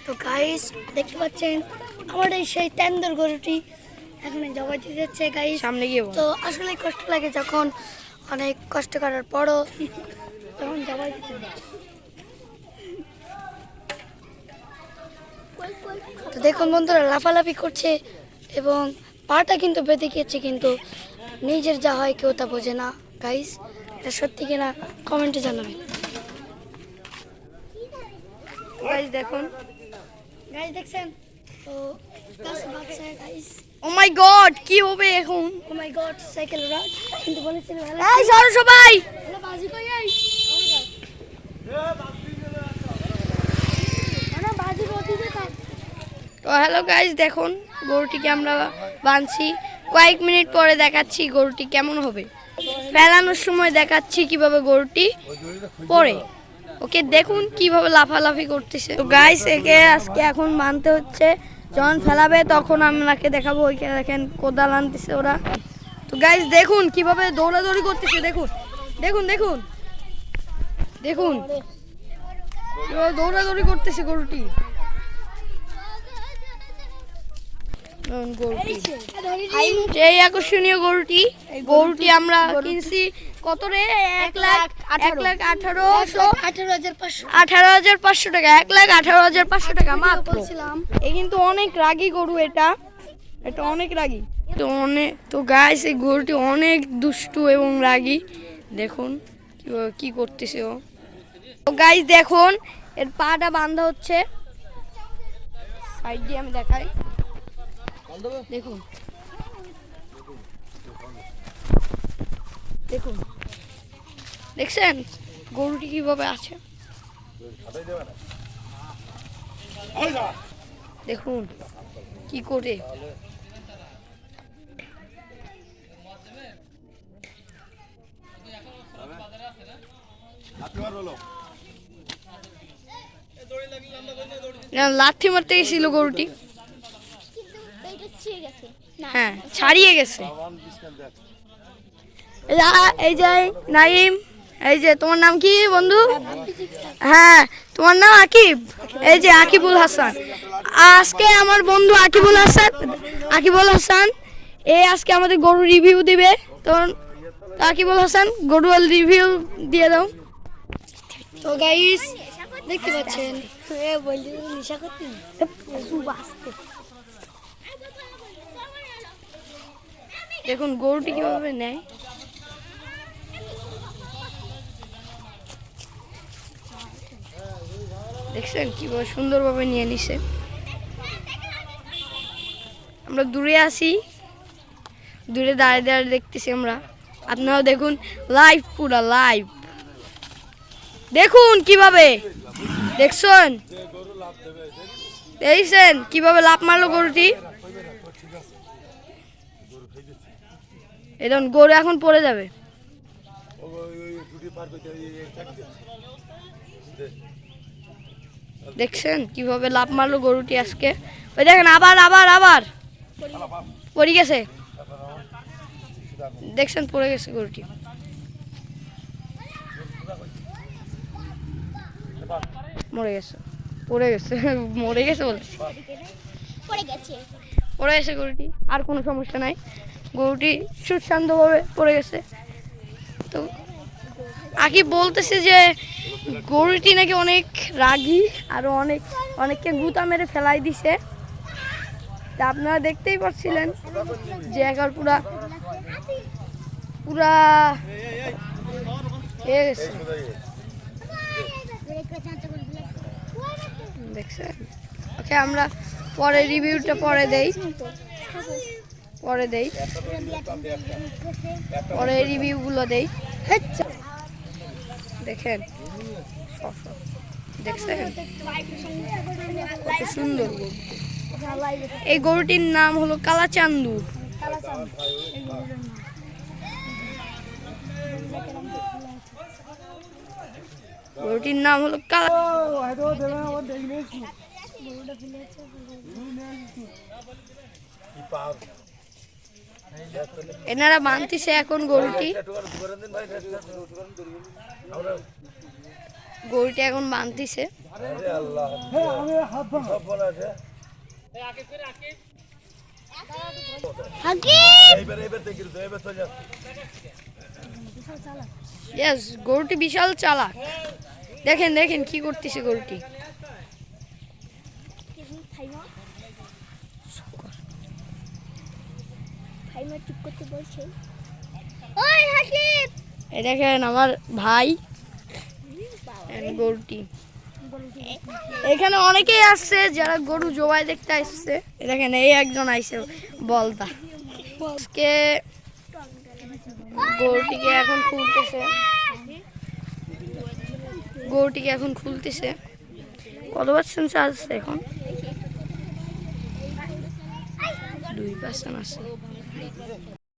তো গাইস দেখতে পাচ্ছেন আমার এই সেই তেন্দর গরুটি এখন জবাই দিতে যাচ্ছে গাইস। সামনে গিয়ে তো আসলে কষ্ট লাগে যখন অনেক কষ্ট করার পরও তখন জবাই দিতে যায়। তো দেখুন বন্ধুরা লাফালাফি করছে এবং পাটা কিন্তু বেঁধে গিয়েছে, কিন্তু নিজের যা হয় কেউ তা বোঝে না। গাইস এটা সত্যি কিনা কমেন্টে জানাবেন। গাইস দেখুন, গাইস দেখছেন তো গাছ বাচ্চা গাইস। ও মাই গড কি হবে এখন? ও মাই গড সাইকেল রাইড কিন্তু বলেছিলাম এই সরো সবাই। হ্যালো বাজি কই এই না বাজি রতি দে কা। তো হ্যালো গাইস দেখুন গরুটিকে আমরা বাঁধছি, কয়েক মিনিট পরে দেখাচ্ছি গরুটি কেমন হবে। ফেলানোর সময় দেখাচ্ছি কিভাবে গরুটি পড়ে। ওকে দেখুন কিভাবে লাফালাফি করতেছে। তো গাইস একে আজকে এখন মানতে হচ্ছে, যখন ফেলাবে তখন আপনাকে দেখাবো। ওইখানে দেখেন কোদাল আনতেছে ওরা। তো গাইস দেখুন কিভাবে দৌড়াদৌড়ি করতেছে, দেখুন দেখুন দেখুন দেখুন কিভাবে দৌড়াদৌড়ি করতেছে গরুটি। এই আকর্ষণীয় গরুটি আমরা কিনছি কত রে? 1,18,500 টাকা। 1,18,500 টাকা মাত্র। এই কিন্তু অনেক রাগী গরু, এটা অনেক রাগী। তো গাইস এই গরুটি অনেক দুষ্টু এবং রাগী। দেখুন কি করতেছে ও। তো গাইস দেখুন এর পাটা বাঁধা হচ্ছে, সাইড দিয়ে আমি দেখাই। দেখুন দেখুন দেখছেন গরুটি কিভাবে আছে, দেখুন কি করে। লাথি মারতে গেছিল গরুটি, হ্যাঁ ছাড়িয়ে গেছে। এই যে নাইম, এই যে তোমার নাম কি বন্ধু? হ্যাঁ তোমার নাম আকিব। এই যে আকিবুল হাসান, আজকে আমার বন্ধু আকিবুল হাসান এই আজকে আমাদের গরু রিভিউ দিবে। তো আকিবুল হাসান গরু রিভিউ দিয়ে দাও। তো গাইস দেখতে পাচ্ছেন এ বললি নিশা করতে দেখুন গরুটি কিভাবে নেয়। দেখছেন কিভাবে সুন্দরভাবে নিয়ে নিছে। আমরা দূরে আসি, দূরে দাঁড়িয়ে দাঁড়িয়ে দেখতেছি আমরা। আপনারাও দেখুন লাইভ, পুরা লাইভ দেখুন কিভাবে। দেখছেন কিভাবে লাফ মারলো গরুটি। এই দেখুন গরু এখন পড়ে যাবে। দেখছেন কিভাবে লাফ মারলো গরুটি আজকে। ওই দেখেন আবার আবার আবার পড়ে গেছে, দেখছেন পড়ে গেছে গরুটি। মরে গেছে, পড়ে গেছে, মরে গেছে বলছি, পড়ে গেছে গরুটি। আর কোনো সমস্যা নাই, গরুটি সুশান্তভাবে পড়ে গেছে। তো আকি বলতেছে যে গরুটি নাকি অনেক রাগী, আরো অনেককে গুতা মেরে ফেলাই দিছে। তা আপনারা দেখতেই পাচ্ছিলেন যে একবার পুরা গেছে। দেখছেন? ওকে আমরা পরে রিভিউটা পরে রিভিউগুলো দেই। দেখেন দেখছেন কত সুন্দর। এই গরুটির নাম হলো কালাচান্দু। গরুটির নাম হলো কালা। এনারা বানতিছে এখন গরুটি। গরুটি এখন বানতিছে। ইয়েস, গরুটি বিশাল চালাক। দেখেন দেখেন কি করতেছে গরুটি। এই দেখেন আমার ভাই গরুটি। এখানে অনেকেই আসছে যারা গরু জবাই দেখতে আসছে। দেখেন এই একজন আইছে বলতা। আজকে গরুটিকে এখন খুলতেছে। গরুটিকে এখন খুলতেছে। কত পার্সেন্ট চার্জ এখন? 2% আছে।